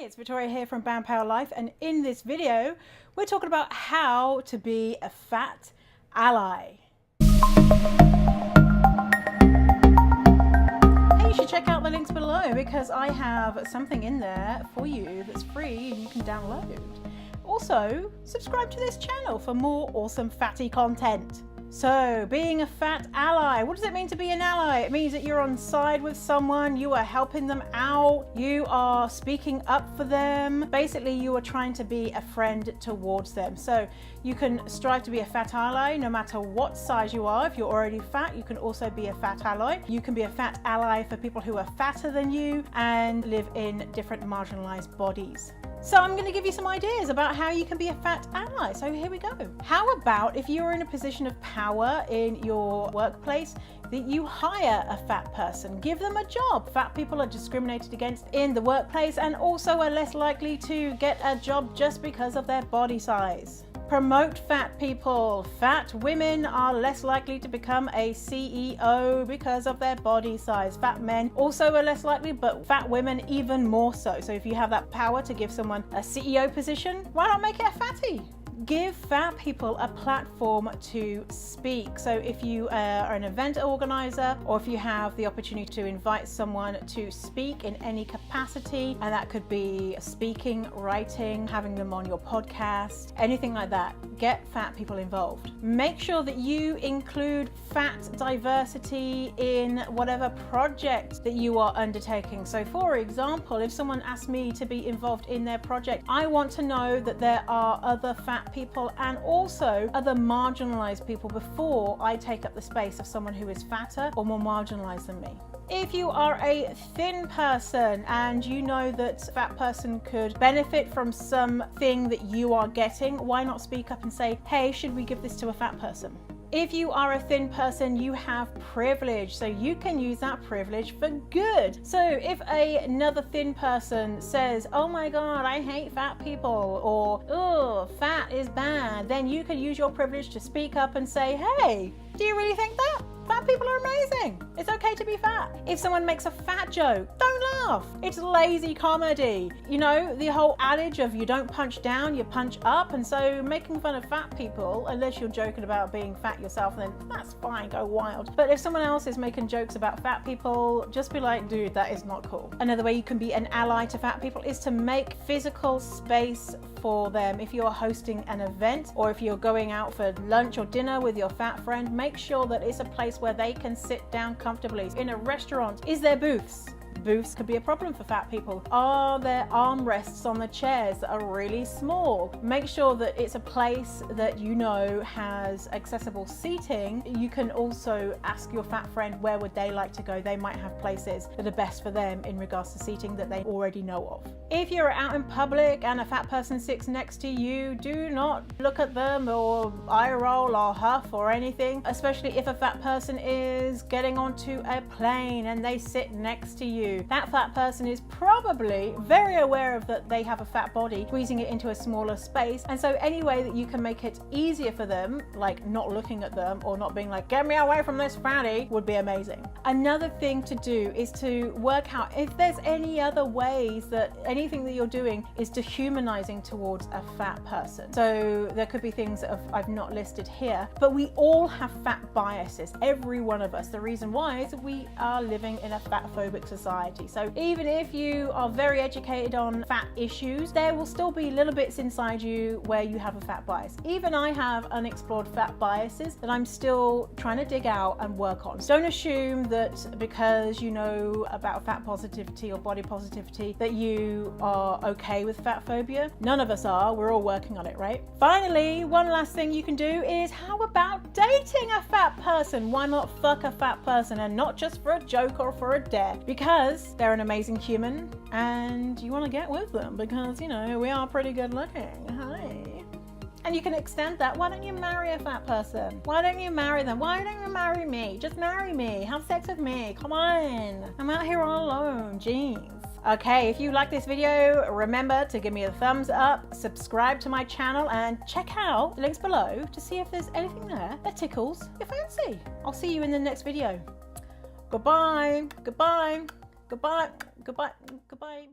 It's Victoria here from Band Power Life, and in this video we're talking about how to be a fat ally. Hey, you should check out the links below because I have something in there for you that's free and you can download. Also, subscribe to this channel for more awesome fatty content. So, being a fat ally, what does it mean to be an ally? It means that you're on side with someone, you are helping them out, you are speaking up for them. Basically, you are trying to be a friend towards them. So, you can strive to be a fat ally no matter what size you are. If you're already fat, you can also be a fat ally. You can be a fat ally for people who are fatter than you and live in different marginalized bodies. So I'm going to give you some ideas about how you can be a fat ally. So here we go. How about if you're in a position of power in your workplace, that you hire a fat person, give them a job. Fat people are discriminated against in the workplace and also are less likely to get a job just because of their body size. Promote fat people. Fat women are less likely to become a CEO because of their body size. Fat men also are less likely, but fat women even more so. So if you have that power to give someone a CEO position, why not make it a fatty? Give fat people a platform to speak. So if you are an event organizer, or if you have the opportunity to invite someone to speak in any capacity, and that could be speaking, writing, having them on your podcast, anything like that, get fat people involved. Make sure that you include fat diversity in whatever project that you are undertaking. So for example, if someone asks me to be involved in their project, I want to know that there are other fat people and also other marginalized people before I take up the space of someone who is fatter or more marginalized than me. If you are a thin person and you know that a fat person could benefit from something that you are getting, why not speak up and say, hey, should we give this to a fat person? If you are a thin person, you have privilege, so you can use that privilege for good. So if another thin person says, oh my God, I hate fat people, or oh, fat is bad, then you can use your privilege to speak up and say, hey, do you really think that? Fat people are amazing. It's okay to be fat. If someone makes a fat joke, don't laugh. It's lazy comedy. You know, the whole adage of you don't punch down, you punch up. And so making fun of fat people, unless you're joking about being fat yourself, then that's fine, go wild. But if someone else is making jokes about fat people, just be like, dude, that is not cool. Another way you can be an ally to fat people is to make physical space for them. If you're hosting an event or if you're going out for lunch or dinner with your fat friend, make sure that it's a place where they can sit down comfortably. In a restaurant, is there booths? Booths could be a problem for fat people. Are there armrests on the chairs that are really small? Make sure that it's a place that you know has accessible seating. You can also ask your fat friend where would they like to go. They might have places that are best for them in regards to seating that they already know of. If you're out in public and a fat person sits next to you, do not look at them or eye roll or huff or anything, especially if a fat person is getting onto a plane and they sit next to you. That fat person is probably very aware of that they have a fat body, squeezing it into a smaller space. And so any way that you can make it easier for them, like not looking at them or not being like, get me away from this fatty, would be amazing. Another thing to do is to work out if there's any other ways that anything that you're doing is dehumanizing towards a fat person. So there could be things that I've not listed here, but we all have fat biases, every one of us. The reason why is that we are living in a fat phobic society. So even if you are very educated on fat issues, there will still be little bits inside you where you have a fat bias. Even I have unexplored fat biases that I'm still trying to dig out and work on. Don't assume that because you know about fat positivity or body positivity that you are okay with fat phobia. None of us are. We're all working on it, right? Finally, one last thing you can do is how about dating a fat person? Why not fuck a fat person, and not just for a joke or for a dare? Because they're an amazing human and you want to get with them because, you know, we are pretty good looking. Hi. And you can extend that. Why don't you marry a fat person? Why don't you marry them? Why don't you marry me? Just marry me. Have sex with me. Come on. I'm out here all alone. Jeez. Okay, if you like this video, remember to give me a thumbs up, subscribe to my channel, and check out the links below to see if there's anything there that tickles your fancy. I'll see you in the next video. Goodbye. Goodbye. Goodbye. Goodbye. Goodbye.